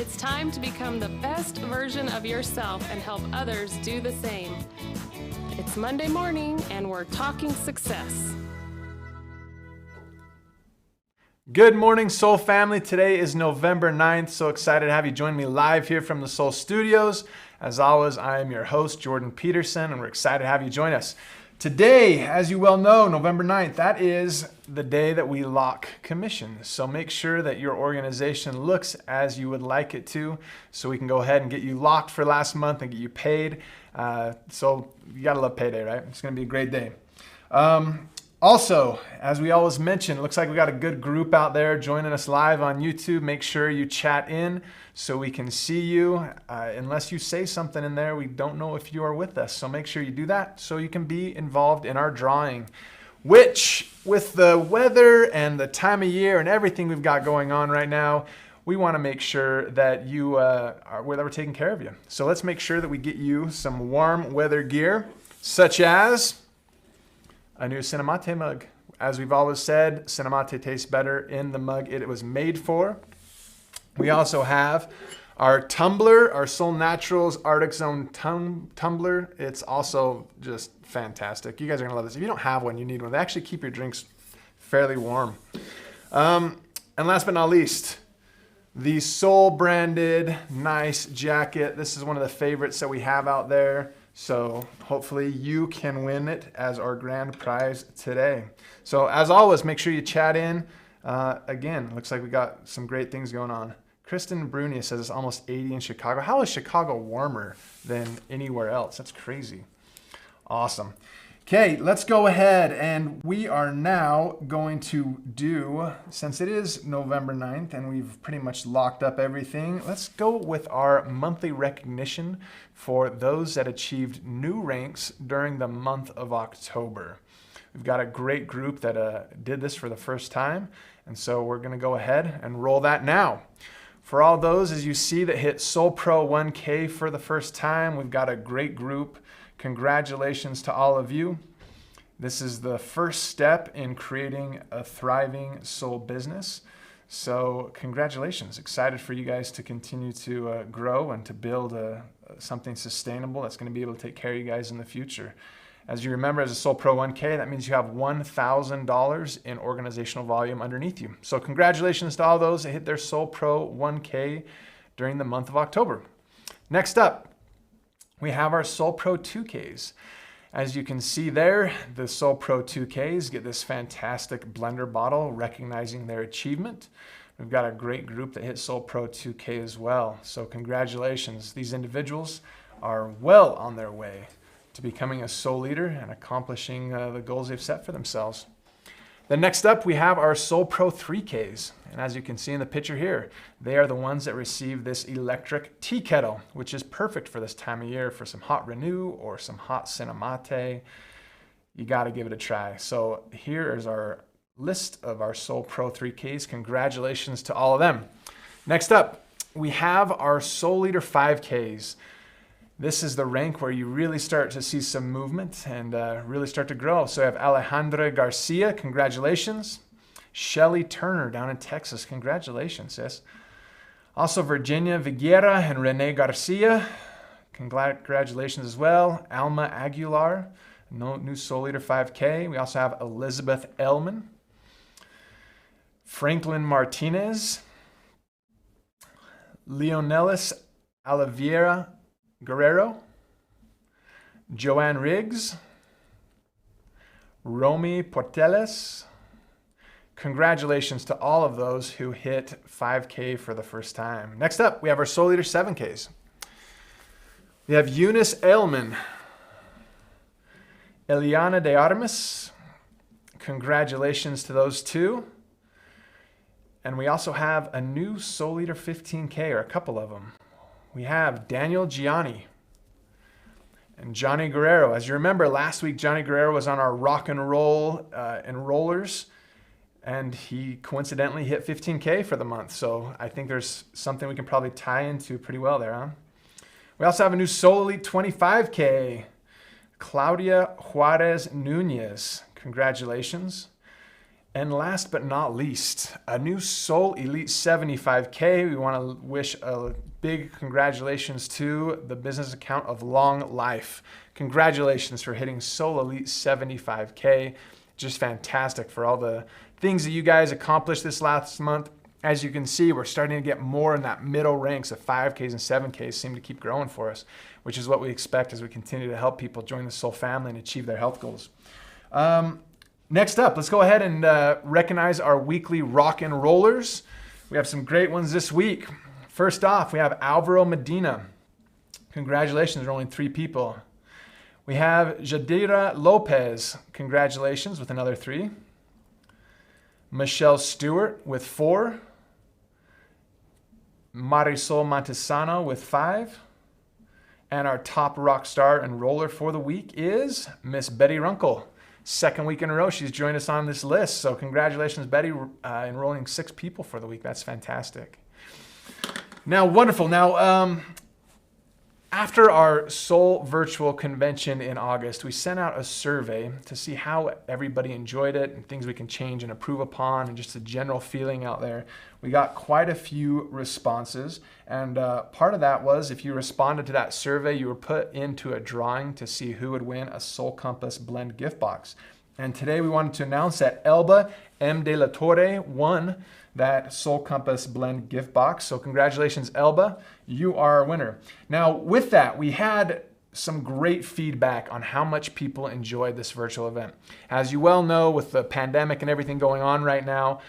It's time to become the best version of yourself and help others do the same. It's Monday morning and we're talking success. Good morning, Soul family. Today is November 9th. So excited to have you join me live here from the Soul Studios. As always, I am your host, Jordan Peterson, and we're excited to have you join us. Today, as you well know, November 9th, that is the day that we lock commissions. So make sure that your organization looks as you would like it to, so we can go ahead and get you locked for last month and get you paid. So you gotta love payday, right? It's gonna be a great day. Also, as we always mention, it looks like we got a good group out there joining us live on YouTube. Make sure you chat in so we can see you. Unless you say something in there, we don't know if you are with us. So make sure you do that so you can be involved in our drawing, which with the weather and the time of year and everything we've got going on right now, we want to make sure that we're taking care of you. So let's make sure that we get you some warm weather gear, such as a new Cinemate mug. As we've always said, Cinemate tastes better in the mug it was made for. We also have our tumbler, our Soul Naturals Arctic Zone tumbler. It's also just fantastic. You guys are gonna love this. If you don't have one, you need one. They actually keep your drinks fairly warm. And last but not least, the Soul branded nice jacket. This is one of the favorites that we have out there. So hopefully you can win it as our grand prize today. So as always, make sure you chat in. Again, looks like we got some great things going on. Kristen Brunia says it's almost 80 in Chicago. How is Chicago warmer than anywhere else? That's crazy. Awesome. Okay, let's go ahead, and we are now going to do, since it is November 9th and we've pretty much locked up everything, let's go with our monthly recognition for those that achieved new ranks during the month of October. We've got a great group that did this for the first time, and so we're gonna go ahead and roll that now. For all those, as you see, that hit Soul Pro 1K for the first time, we've got a great group. Congratulations to all of you. This is the first step in creating a thriving soul business. So congratulations. Excited for you guys to continue to grow and to build something sustainable that's going to be able to take care of you guys in the future. As you remember, as a Soul Pro 1K, that means you have $1,000 in organizational volume underneath you. So congratulations to all those that hit their Soul Pro 1K during the month of October. Next up, we have our Soul Pro 2Ks. As you can see there, the Soul Pro 2Ks get this fantastic blender bottle recognizing their achievement. We've got a great group that hit Soul Pro 2K as well. So congratulations. These individuals are well on their way to becoming a soul leader and accomplishing the goals they've set for themselves. Then next up, we have our Soul Pro 3Ks. And as you can see in the picture here, they are the ones that receive this electric tea kettle, which is perfect for this time of year for some hot renew or some hot Cinemate. You gotta give it a try. So here is our list of our Soul Pro 3Ks. Congratulations to all of them. Next up, we have our Soul Leader 5Ks. This is the rank where you really start to see some movement and really start to grow. So I have Alejandra Garcia, congratulations. Shelly Turner down in Texas, congratulations, sis. Also Virginia Viguera and Renee Garcia, congratulations as well. Alma Aguilar, new Soul Leader 5K. We also have Elizabeth Ellman. Franklin Martinez. Leonelis Oliveira Guerrero, Joanne Riggs, Romy Porteles. Congratulations to all of those who hit 5K for the first time. Next up, we have our Soul Leader 7Ks. We have Eunice Ailman, Eliana de Artemis. Congratulations to those two. And we also have a new Soul Leader 15K, or a couple of them. We have Daniel Gianni and Johnny Guerrero. As you remember, last week, Johnny Guerrero was on our rock and roll enrollers, and he coincidentally hit 15K for the month. So I think there's something we can probably tie into pretty well there, huh? We also have a new Soul Elite 25K, Claudia Juarez Nunez. Congratulations. And last but not least, a new Soul Elite 75K. We want to wish a big congratulations to the business account of Long Life. Congratulations for hitting Soul Elite 75K. Just fantastic for all the things that you guys accomplished this last month. As you can see, we're starting to get more in that middle ranks of 5Ks and 7Ks seem to keep growing for us, which is what we expect as we continue to help people join the Soul family and achieve their health goals. Next up, let's go ahead and recognize our weekly rock and rollers. We have some great ones this week. First off, we have Alvaro Medina. Congratulations, there are only 3 people. We have Jadira Lopez. Congratulations with another 3. Michelle Stewart with 4. Marisol Montesano with 5. And our top rock star and roller for the week is Miss Betty Runkle. Second week in a row, she's joined us on this list. So congratulations, Betty, enrolling 6 people for the week. That's fantastic. Now, wonderful. Now, after our Soul Virtual Convention in August, we sent out a survey to see how everybody enjoyed it and things we can change and improve upon and just a general feeling out there. We got quite a few responses, and part of that was if you responded to that survey, you were put into a drawing to see who would win a Soul Compass Blend gift box. And today we wanted to announce that Elba M. De La Torre won that Soul Compass Blend gift box. So congratulations, Elba. You are our winner. Now, with that, we had some great feedback on how much people enjoyed this virtual event. As you well know, with the pandemic and everything going on right now,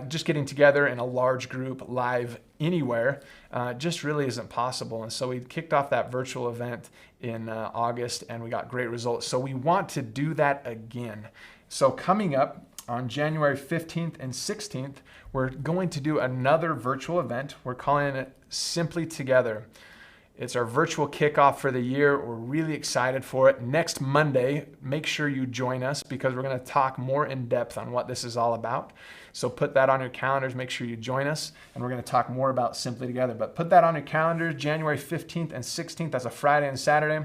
just getting together in a large group live anywhere just really isn't possible. And so we kicked off that virtual event in August and we got great results. So we want to do that again. So coming up on January 15th and 16th, we're going to do another virtual event. We're calling it Simply Together. It's our virtual kickoff for the year. We're really excited for it. Next Monday, make sure you join us because we're going to talk more in depth on what this is all about. So put that on your calendars. Make sure you join us, and we're going to talk more about Simply Together. But put that on your calendars, January 15th and 16th. That's a Friday and Saturday.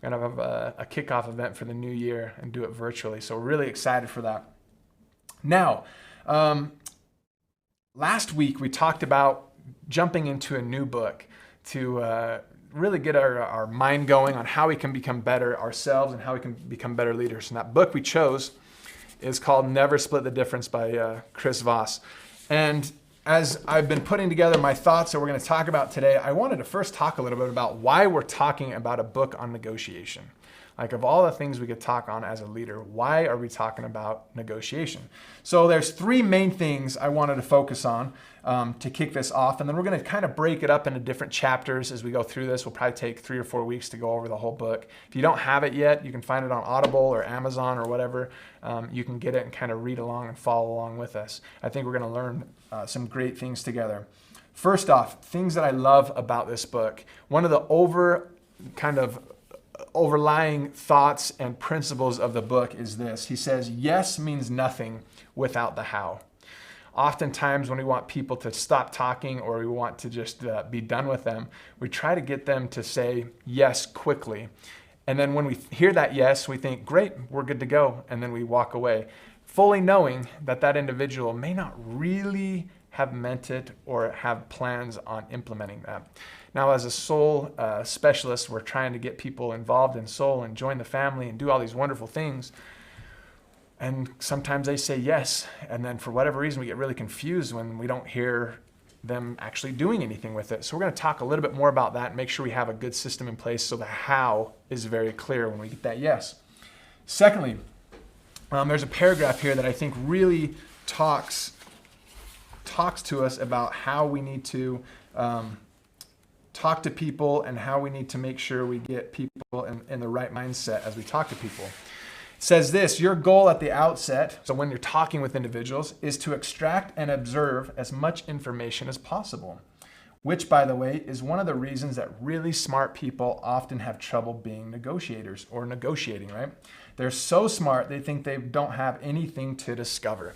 We're going to have a kickoff event for the new year and do it virtually. So we're really excited for that. Now, last week we talked about jumping into a new book to really get our mind going on how we can become better ourselves and how we can become better leaders. And that book we chose is called Never Split the Difference by Chris Voss. And as I've been putting together my thoughts that we're going to talk about today, I wanted to first talk a little bit about why we're talking about a book on negotiation. Like, of all the things we could talk on as a leader, why are we talking about negotiation? So there's 3 main things I wanted to focus on to kick this off. And then we're going to kind of break it up into different chapters as we go through this. We'll probably take 3 or 4 weeks to go over the whole book. If you don't have it yet, you can find it on Audible or Amazon or whatever. You can get it and kind of read along and follow along with us. I think we're going to learn some great things together. First off, things that I love about this book. One of the overlying thoughts and principles of the book is this. He says, yes means nothing without the how. Oftentimes when we want people to stop talking or we want to just be done with them, we try to get them to say yes quickly. And then when we hear that yes, we think, great, we're good to go. And then we walk away, fully knowing that that individual may not really have meant it or have plans on implementing that. Now, as a soul specialist, we're trying to get people involved in soul and join the family and do all these wonderful things. And sometimes they say yes. And then for whatever reason, we get really confused when we don't hear them actually doing anything with it. So we're going to talk a little bit more about that and make sure we have a good system in place so the how is very clear when we get that yes. Secondly, there's a paragraph here that I think really talks to us about how we need to talk to people and how we need to make sure we get people in the right mindset as we talk to people. It says this, your goal at the outset, so when you're talking with individuals, is to extract and observe as much information as possible, which, by the way, is one of the reasons that really smart people often have trouble being negotiators or negotiating, right? They're so smart, they think they don't have anything to discover.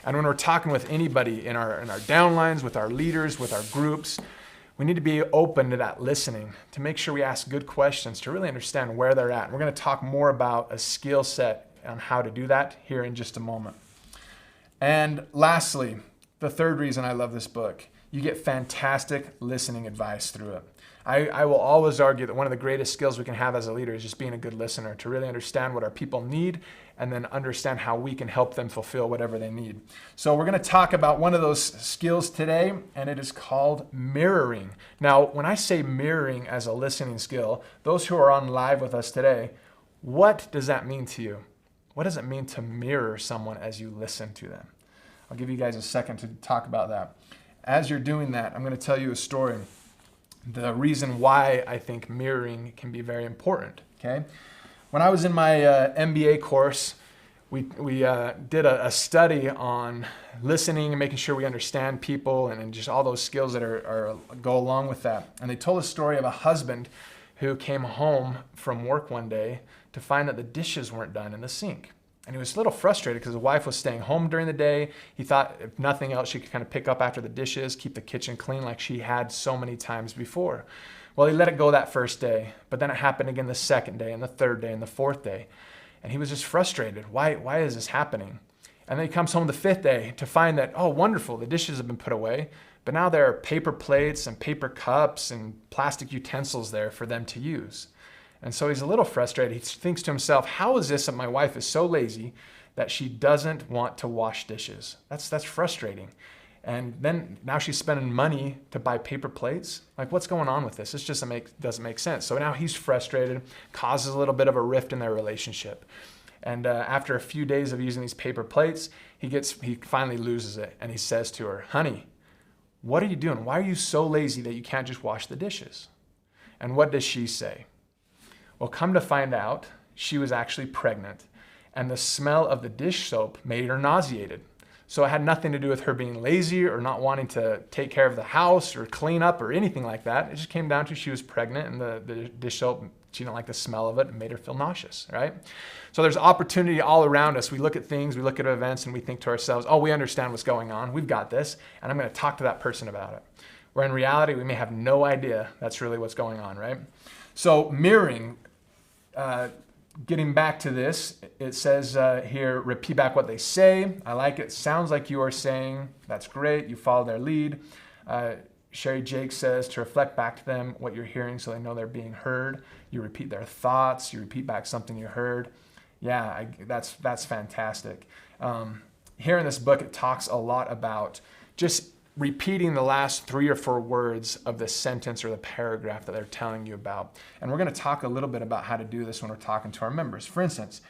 And when we're talking with anybody in our downlines, with our leaders, with our groups, we need to be open to that listening, to make sure we ask good questions, to really understand where they're at. And we're going to talk more about a skill set on how to do that here in just a moment. And lastly, the third reason I love this book, you get fantastic listening advice through it. I will always argue that one of the greatest skills we can have as a leader is just being a good listener, to really understand what our people need and then understand how we can help them fulfill whatever they need. So we're going to talk about one of those skills today, and it is called mirroring. Now, when I say mirroring as a listening skill, those who are on live with us today, what does that mean to you? What does it mean to mirror someone as you listen to them? I'll give you guys a second to talk about that. As you're doing that, I'm going to tell you a story. The reason why I think mirroring can be very important, okay? When I was in my MBA course, we did a study on listening and making sure we understand people and just all those skills that go along with that. And they told a story of a husband who came home from work one day to find that the dishes weren't done in the sink. And he was a little frustrated because his wife was staying home during the day. He thought, if nothing else, she could kind of pick up after the dishes, keep the kitchen clean like she had so many times before. Well, he let it go that first day, but then it happened again the second day and the third day and the fourth day. And he was just frustrated. Why is this happening? And then he comes home the fifth day to find that, oh, wonderful, the dishes have been put away, but now there are paper plates and paper cups and plastic utensils there for them to use. And so he's a little frustrated. He thinks to himself, how is this that my wife is so lazy that she doesn't want to wash dishes? That's frustrating. And then now she's spending money to buy paper plates. Like, what's going on with this? This just doesn't make sense. So now he's frustrated, causes a little bit of a rift in their relationship. And after a few days of using these paper plates, he finally loses it. And he says to her, honey, what are you doing? Why are you so lazy that you can't just wash the dishes? And what does she say? Well, come to find out, she was actually pregnant, and the smell of the dish soap made her nauseated. So it had nothing to do with her being lazy or not wanting to take care of the house or clean up or anything like that. It just came down to she was pregnant, and the dish soap, she didn't like the smell of it, and made her feel nauseous, right? So there's opportunity all around us. We look at things, we look at events, and we think to ourselves, oh, we understand what's going on. We've got this, and I'm going to talk to that person about it. Where in reality, we may have no idea that's really what's going on, right? So mirroring, getting back to this, it says here, repeat back what they say. I like it. Sounds like you are saying. That's great. You follow their lead. Sherry Jake says to reflect back to them what you're hearing so they know they're being heard. You repeat their thoughts. You repeat back something you heard. Yeah, that's fantastic. Here in this book, it talks a lot about just repeating the last 3 or 4 words of the sentence or the paragraph that they're telling you about. And we're going to talk a little bit about how to do this when we're talking to our members. For instance,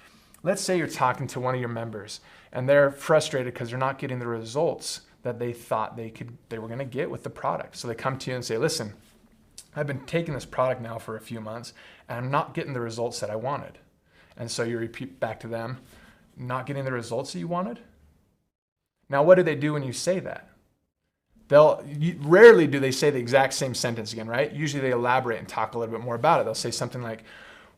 let's say you're talking to one of your members and they're frustrated because they're not getting the results that they thought they were going to get with the product. So they come to you and say, listen, I've been taking this product now for a few months and I'm not getting the results that I wanted. And so you repeat back to them, not getting the results that you wanted? Now, what do they do when you say that? Rarely do they say the exact same sentence again, right? Usually they elaborate and talk a little bit more about it. They'll say something like,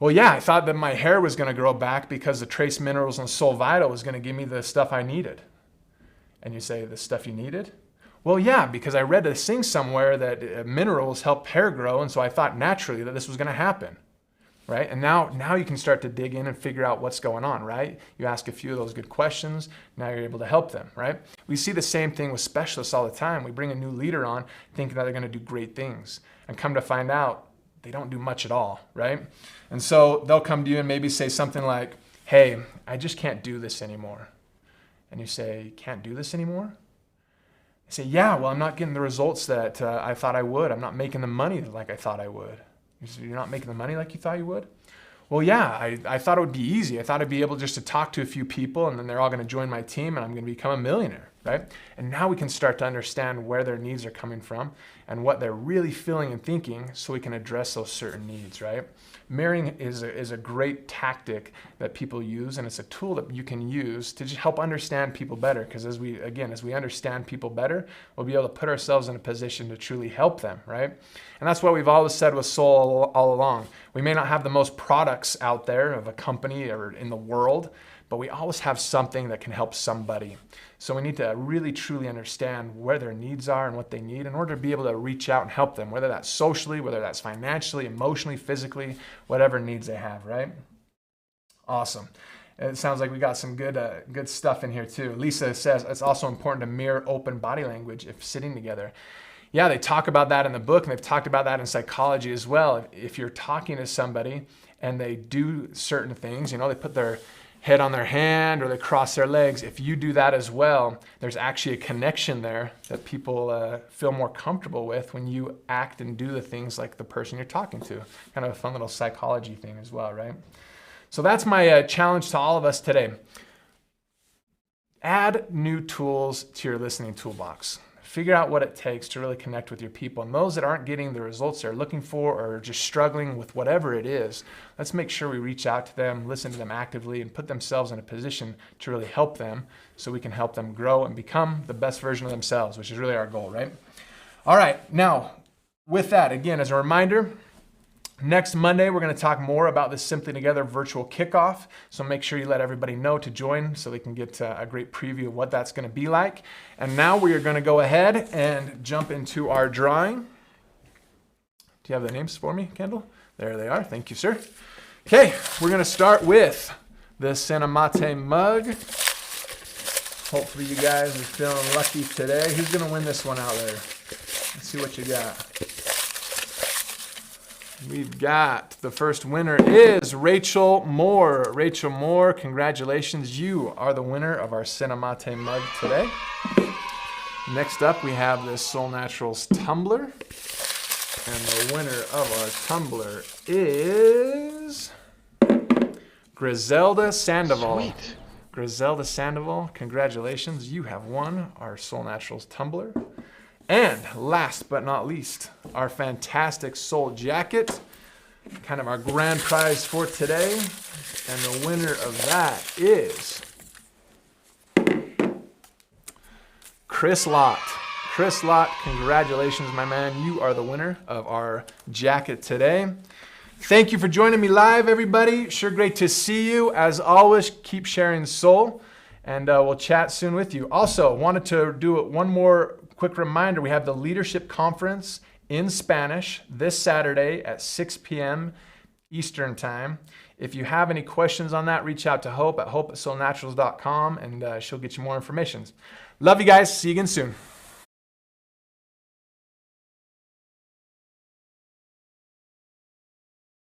well, yeah, I thought that my hair was going to grow back because the Trace Minerals and Soul Vital was going to give me the stuff I needed. And you say, the stuff you needed? Well, yeah, because I read this thing somewhere that minerals help hair grow, and so I thought naturally that this was going to happen. Right? And now you can start to dig in and figure out what's going on, right? You ask a few of those good questions, now you're able to help them, right? We see the same thing with specialists all the time. We bring a new leader on thinking that they're going to do great things, and come to find out they don't do much at all, right? And so they'll come to you and maybe say something like, hey, I just can't do this anymore. And you say, can't do this anymore? They say, yeah, well, I'm not getting the results that I thought I would. I'm not making the money like I thought I would. You're not making the money like you thought you would? Well, yeah, I thought it would be easy. I thought I'd be able just to talk to a few people and then they're all going to join my team and I'm going to become a millionaire, right? And now we can start to understand where their needs are coming from and what they're really feeling and thinking so we can address those certain needs, right? Mirroring is a great tactic that people use, and it's a tool that you can use to just help understand people better, because as we understand people better, we'll be able to put ourselves in a position to truly help them, right? And that's what we've always said with Soul all along. We may not have the most products out there of a company or in the world, but we always have something that can help somebody. So we need to really truly understand where their needs are and what they need in order to be able to reach out and help them, whether that's socially, whether that's financially, emotionally, physically, whatever needs they have, right? Awesome. It sounds like we got some good stuff in here too. Lisa says it's also important to mirror open body language if sitting together. Yeah, they talk about that in the book, and they've talked about that in psychology as well. If you're talking to somebody and they do certain things, they put their head on their hand or they cross their legs, if you do that as well, there's actually a connection there that people feel more comfortable with when you act and do the things like the person you're talking to. Kind of a fun little psychology thing as well, right? So that's my challenge to all of us today. Add new tools to your listening toolbox. Figure out what it takes to really connect with your people. And those that aren't getting the results they're looking for or just struggling with whatever it is, let's make sure we reach out to them, listen to them actively, and put themselves in a position to really help them so we can help them grow and become the best version of themselves, which is really our goal, right? All right, now with that, again, as a reminder, next Monday, we're going to talk more about this Simply Together virtual kickoff. So make sure you let everybody know to join so they can get a great preview of what that's going to be like. And now we are going to go ahead and jump into our drawing. Do you have the names for me, Kendall? There they are. Thank you, sir. Okay, we're going to start with the Santa Mate mug. Hopefully you guys are feeling lucky today. Who's going to win this one out there? Let's see what you got. We've got the first winner is Rachel Moore. Rachel Moore, congratulations. You are the winner of our Santa Mate mug today. Next up, we have the Soul Naturals tumbler. And the winner of our tumbler is Griselda Sandoval. Sweet. Griselda Sandoval, congratulations. You have won our Soul Naturals tumbler. And last but not least, our fantastic Soul jacket, kind of our grand prize for today. And the winner of that is Chris Lott. Chris Lott, congratulations, my man. You are the winner of our jacket today. Thank you for joining me live, everybody. Sure great to see you. As always, keep sharing soul, and we'll chat soon with you. Also, wanted to do one more quick reminder. We have the Leadership Conference in Spanish this Saturday at 6 p.m. Eastern Time. If you have any questions on that, reach out to Hope at hope@soulnaturals.com, and she'll get you more information. Love you guys. See you again soon.